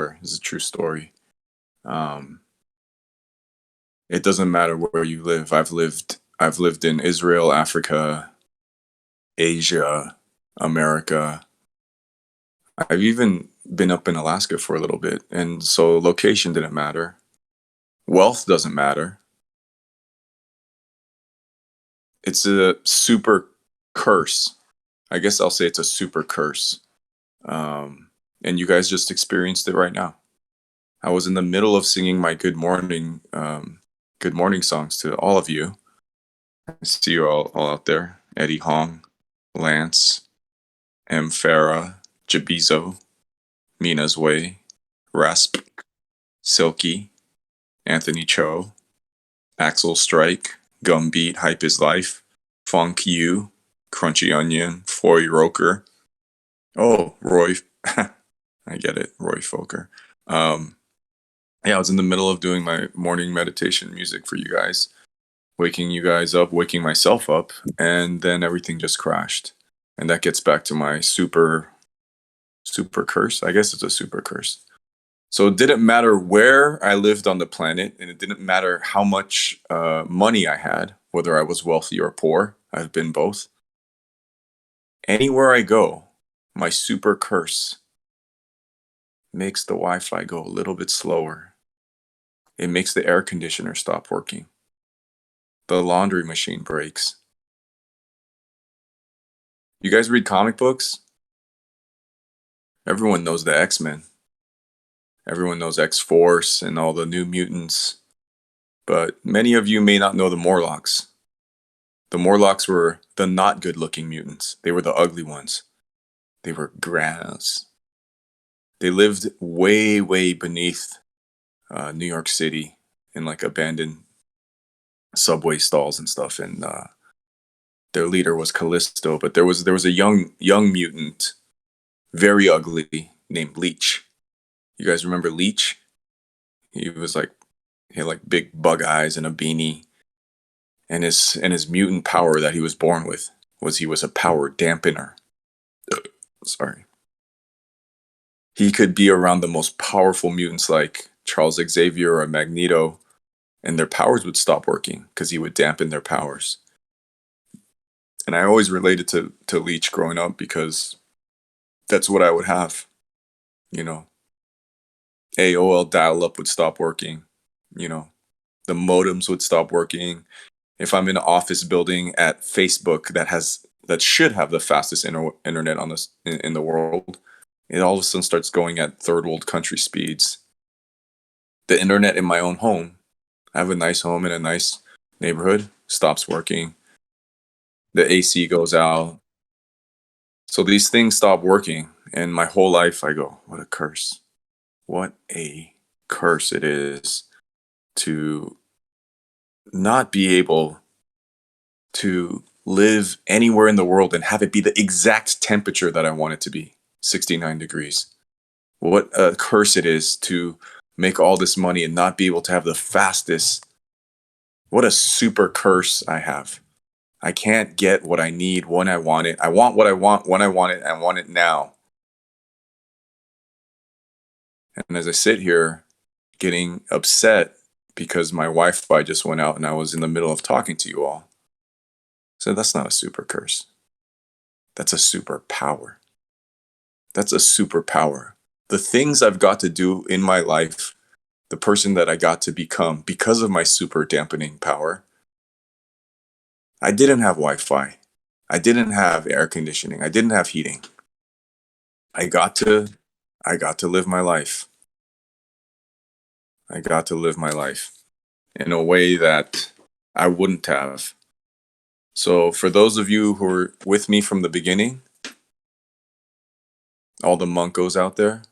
remember. It's a true story. Um, it doesn't matter where you live. I've lived in Israel, Africa, Asia, America. I've even been up in Alaska for a little bit, and so location didn't matter. Wealth doesn't matter. It's a super curse. I guess I'll say it's a super curse. Um, and you guys just experienced it right now. I was in the middle of singing my good morning songs to all of you. I see you all out there. Eddie Hong, Lance, M. Farah, Jabizo, Mina's Way, Rasp, Silky, Anthony Choe, Axel Strike, Gumbeat, Hype is Life, Funk You, Crunchy Onion, Foy Roker. Oh, Roy. I get it, Roy Foker. Um, yeah, I was in the middle of doing my morning meditation music for you guys, waking you guys up, waking myself up, and then everything just crashed. And that gets back to my super curse. I guess it's a super curse. So it didn't matter where I lived on the planet, and it didn't matter how much money I had, whether I was wealthy or poor. I've been both. Anywhere I go, my super curse makes the Wi Fi go a little bit slower. It makes the air conditioner stop working. The laundry machine breaks. You guys read comic books? Everyone knows the X-Men. Everyone knows X-Force and all the New Mutants. But many of you may not know the Morlocks. The Morlocks were the not good looking mutants. They were the ugly ones. They were grass. They lived way, way beneath New York City in like abandoned subway stalls and stuff. And their leader was Callisto. But there was a young mutant, very ugly, named Leech. You guys remember Leech? He was like he had like big bug eyes and a beanie. And his mutant power that he was born with was he was a power dampener. Sorry. He could be around the most powerful mutants like Charles Xavier or Magneto, and their powers would stop working because he would dampen their powers. And I always related to Leech growing up because that's what I would have. You know, AOL dial up would stop working. You know, the modems would stop working. If I'm in an office building at Facebook that should have the fastest internet on this in the world, it all of a sudden starts going at third world country speeds. The internet in my own home, I have a nice home in a nice neighborhood, stops working. The AC goes out. So these things stop working. And my whole life I go, what a curse. What a curse it is to not be able to live anywhere in the world and have it be the exact temperature that I want it to be, 69 degrees. What a curse it is to make all this money and not be able to have the fastest. What a super curse I have. I can't get what I need when I want it. I want what I want when I want it. I want it now. And as I sit here getting upset because my Wi Fi just went out and I was in the middle of talking to you all, so that's not a super curse. That's a superpower. That's a superpower. The things I've got to do in my life, the person that I got to become because of my super dampening power, I didn't have Wi Fi. I didn't have air conditioning. I didn't have heating. I got to I got to live my life. I got to live my life in a way that I wouldn't have. So for those of you who were with me from the beginning, all the monkos out there,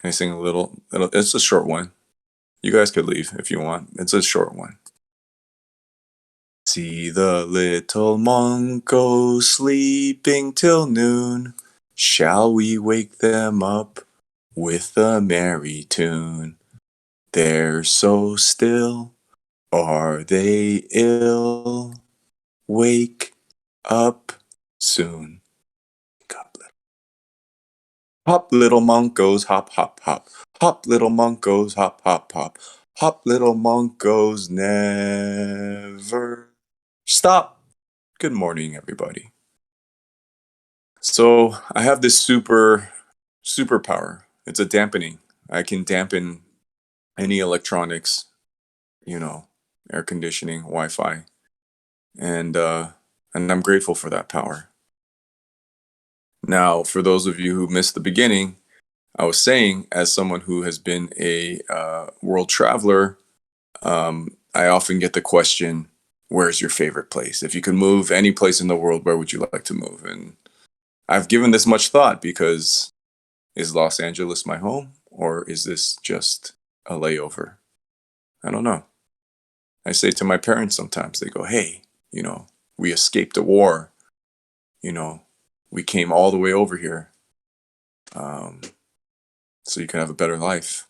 can I sing a little? It's a short one. You guys could leave if you want. It's a short one. See the little monkos sleeping till noon. Shall we wake them up with a merry tune? They're so still. Are they ill? Wake up soon. God bless. Hop, little monk goes hop, hop, hop. Hop, little monk goes hop, hop, hop. Hop, little monk goes never stop. Good morning, everybody. So I have this superpower. It's a dampening. I can dampen any electronics, you know, air conditioning, Wi-Fi, and uh, and I'm grateful for that power. Now, for those of you who missed the beginning, I was saying, as someone who has been a world traveler, I often get the question, "Where's your favorite place? If you could move any place in the world, where would you like to move?" And I've given this much thought because is Los Angeles my home, or is this just a layover? I don't know. I say to my parents sometimes, they go, "Hey, you know, we escaped a war. You know, we came all the way over here, um, so you can have a better life."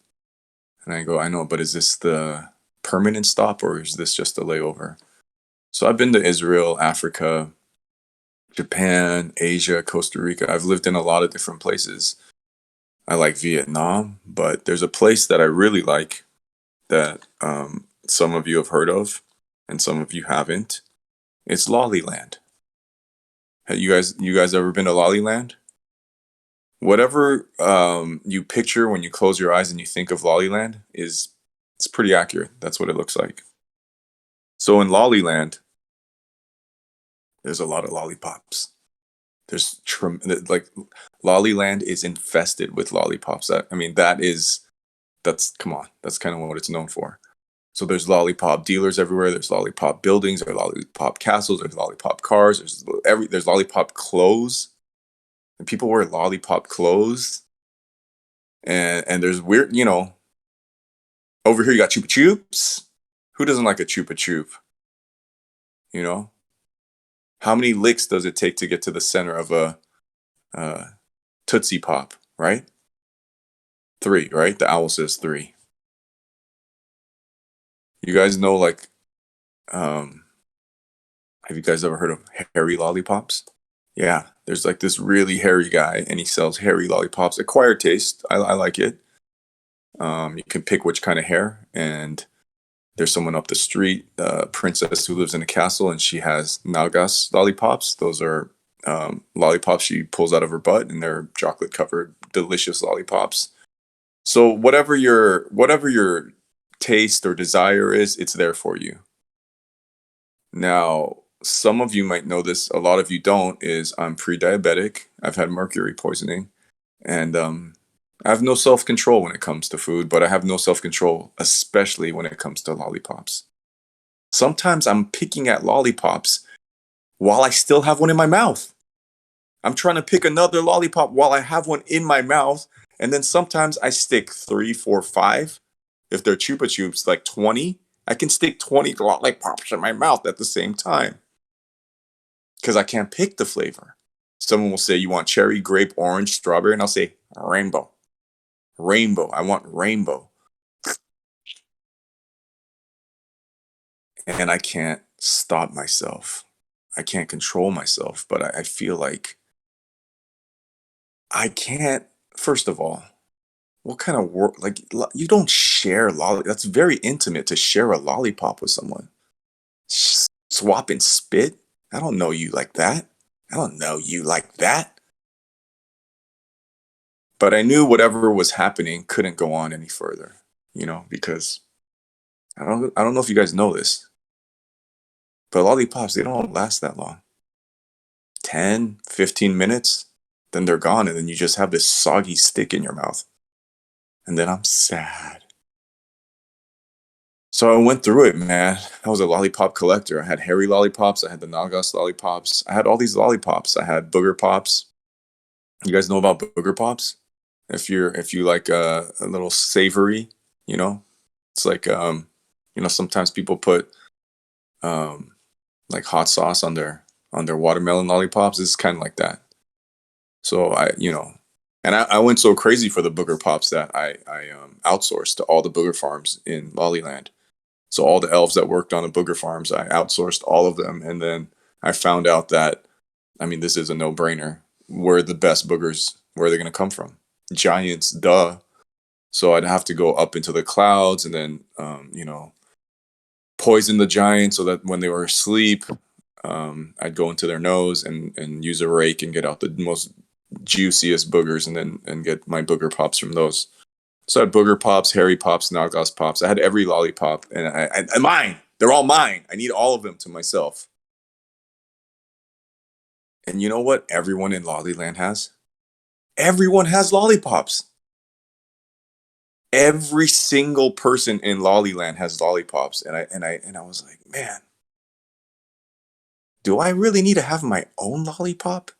And I go, "I know, but is this the permanent stop, or is this just a layover?" So I've been to Israel, Africa, Japan, Asia, Costa Rica. I've lived in a lot of different places. I like Vietnam, but there's a place that I really like that some of you have heard of and some of you haven't. It's Lollyland. Have you guys ever been to Lollyland? Whatever you picture when you close your eyes and you think of Lollyland is it's pretty accurate. That's what it looks like. So in Lollyland, there's a lot of lollipops. Like Lollyland is infested with lollipops. I mean, that's come on. That's kind of what it's known for. So there's lollipop dealers everywhere. There's lollipop buildings. There's lollipop castles. There's lollipop cars. There's lollipop clothes, and people wear lollipop clothes. And there's weird, over here you got chupa chups. Who doesn't like a chupa chup? You know, how many licks does it take to get to the center of a uh, Tootsie Pop? Right, three. Right, the owl says three. You guys know, like, um, have you guys ever heard of hairy lollipops? Yeah, there's like this really hairy guy, and he sells hairy lollipops. Acquired taste. I like it. You can pick which kind of hair, and there's someone up the street, a princess who lives in a castle, and she has Nagas lollipops. Those are lollipops she pulls out of her butt, and they're chocolate covered, delicious lollipops. So whatever your taste or desire is, it's there for you. Now, some of you might know this, a lot of you don't, is I'm pre-diabetic. I've had mercury poisoning, and I have no self-control when it comes to food, but I have no self-control, especially when it comes to lollipops. Sometimes I'm picking at lollipops while I still have one in my mouth. I'm trying to pick another lollipop while I have one in my mouth, and then sometimes I stick three, four, five. If they're Chupa Chups, like 20, I can stick 20 lollipops in my mouth at the same time because I can't pick the flavor. Someone will say, "You want cherry, grape, orange, strawberry?" And I'll say, "Rainbow. Rainbow. I want rainbow." And I can't stop myself. I can't control myself, but I feel like I can't. First of all, what kind of work? Like, you don't share lolly. That's very intimate to share a lollipop with someone. Swap and spit. I don't know you like that. I don't know you like that. But I knew whatever was happening couldn't go on any further, because I don't know if you guys know this, but lollipops, they don't last that long. 10, 15 minutes, then they're gone, and then you just have this soggy stick in your mouth. And then I'm sad. So I went through it, man. I was a lollipop collector. I had hairy lollipops, I had the Nagas lollipops, I had all these lollipops. I had booger pops. You guys know about booger pops? If you like a little savory, you know, it's like sometimes people put um like hot sauce on their watermelon lollipops. This is kind of like that. So and I went so crazy for the booger pops that I outsourced to all the booger farms in Lollyland. So all the elves that worked on the booger farms, I outsourced all of them, and then I found out that, I mean, this is a no brainer. We're the best boogers Where are they going to come from? Giants, duh. So I'd have to go up into the clouds and then, poison the giants so that when they were asleep, I'd go into their nose and use a rake and get out the most juiciest boogers and get my booger pops from those. So I had booger pops, hairy pops, knockoff pops. I had every lollipop, and mine. They're all mine. I need all of them to myself. And you know what? Everyone in Lollyland has. Everyone has lollipops. Every single person in Lollyland has lollipops, and I was like, man, do I really need to have my own lollipop?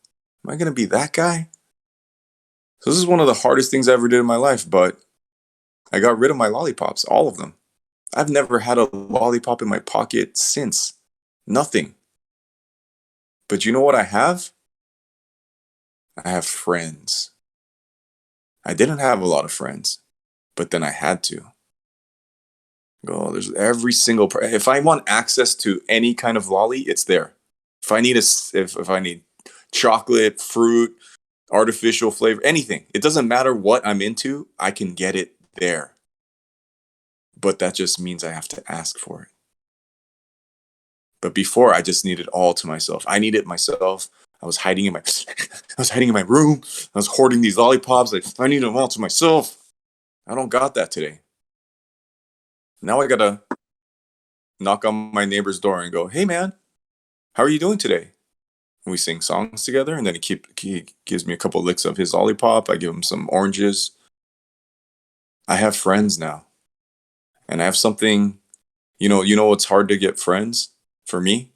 Am I gonna be that guy? So this is one of the hardest things I ever did in my life, but I got rid of my lollipops, all of them. I've never had a lollipop in my pocket since. Nothing. But you know what I have? I have friends. I didn't have a lot of friends, but then I had to. Go, there's every single. If I want access to any kind of lolly, it's there. If I need if I need chocolate, fruit, artificial flavor, anything, it doesn't matter what I'm into. I can get it there. But that just means I have to ask for it. But before, I just needed all to myself. I needed myself. I was hiding in my, I was hiding in my room. I was hoarding these lollipops. Like, I need them all to myself. I don't got that today. Now I gotta knock on my neighbor's door and go, "Hey man, how are you doing today?" And we sing songs together, and then he gives me a couple licks of his lollipop. I give him some oranges. I have friends now, and I have something. What's hard to get friends for me.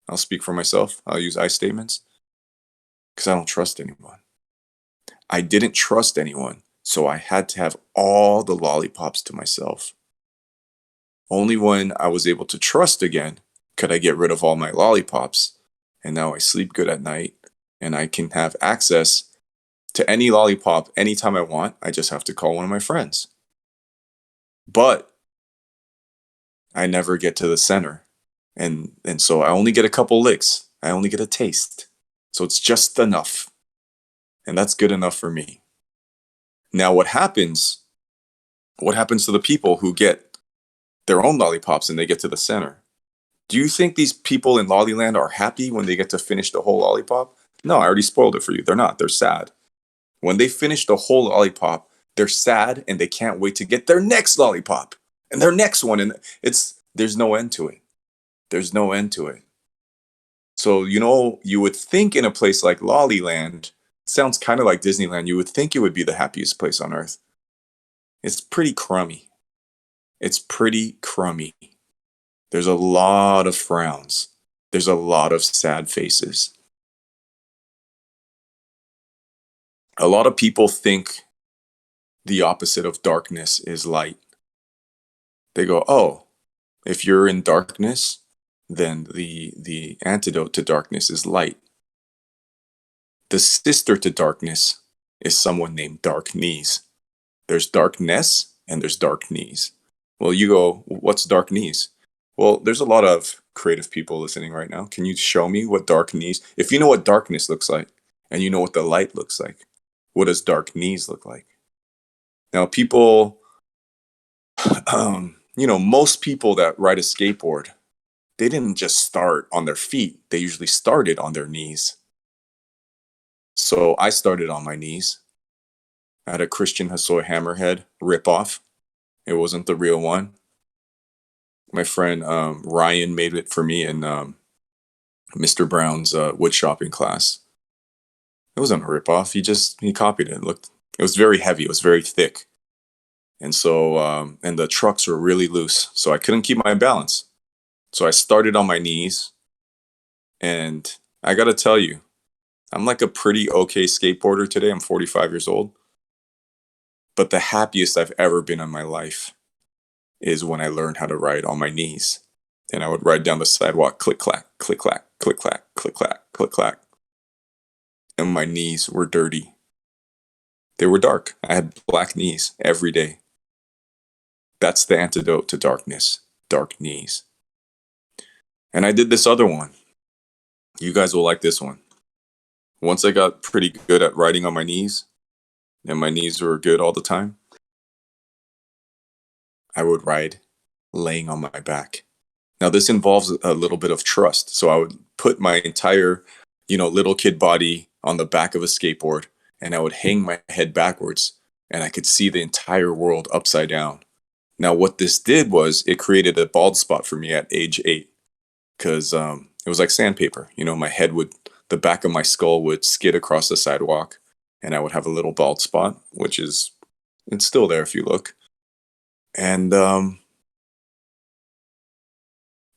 I'll speak for myself. I'll use I statements because I don't trust anyone. I didn't trust anyone, so I had to have all the lollipops to myself. Only when I was able to trust again could I get rid of all my lollipops. And now I sleep good at night and I can have access to any lollipop anytime I want. I just have to call one of my friends. But I never get to the center. And so I only get a couple licks. I only get a taste. So it's just enough. And that's good enough for me. Now what happens to the people who get their own lollipops and they get to the center? Do you think these people in Lollyland are happy when they get to finish the whole lollipop? No, I already spoiled it for you. They're not. They're sad. When they finish the whole lollipop, they're sad and they can't wait to get their next lollipop and their next one. And there's no end to it. There's no end to it. So, you would think in a place like Lollyland, it sounds kind of like Disneyland, you would think it would be the happiest place on earth. It's pretty crummy. It's pretty crummy. There's a lot of frowns. There's a lot of sad faces. A lot of people think the opposite of darkness is light. They go, oh, if you're in darkness, then the antidote to darkness is light. The sister to darkness is someone named Dark Knees. There's darkness and there's dark knees. Well, you go, what's dark knees? Well, there's a lot of creative people listening right now. Can you show me what dark knees? If you know what darkness looks like and you know what the light looks like, what does dark knees look like? Now, people, most people that ride a skateboard, they didn't just start on their feet. They usually started on their knees. So I started on my knees. I had a Christian Hosoi Hammerhead ripoff. It wasn't the real one. My friend Ryan made it for me in Mr. Brown's wood shopping class. It wasn't a ripoff. He copied it. It was very heavy. It was very thick, and so and the trucks were really loose, so I couldn't keep my balance. So I started on my knees, and I gotta tell you, I'm like a pretty okay skateboarder today. I'm 45 years old, but the happiest I've ever been in my life is when I learned how to ride on my knees. And I would ride down the sidewalk, click clack, click clack, click clack, click clack, click clack. And my knees were dirty. They were dark. I had black knees every day. That's the antidote to darkness, dark knees. And I did this other one. You guys will like this one. Once I got pretty good at riding on my knees, and my knees were good all the time, I would ride laying on my back. Now, this involves a little bit of trust. So I would put my entire, little kid body on the back of a skateboard, and I would hang my head backwards, and I could see the entire world upside down. Now, what this did was it created a bald spot for me at age 8 because it was like sandpaper. The back of my skull would skid across the sidewalk, and I would have a little bald spot, it's still there if you look. And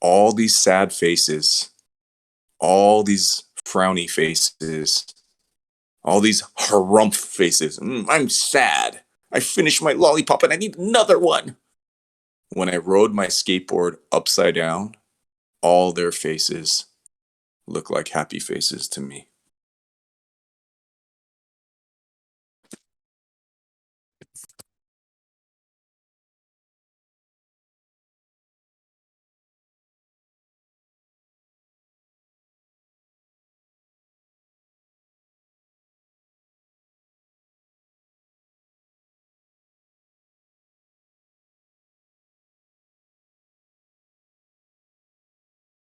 all these sad faces, all these frowny faces, all these harumph faces. I'm sad. I finished my lollipop and I need another one. When I rode my skateboard upside down, all their faces look like happy faces to me.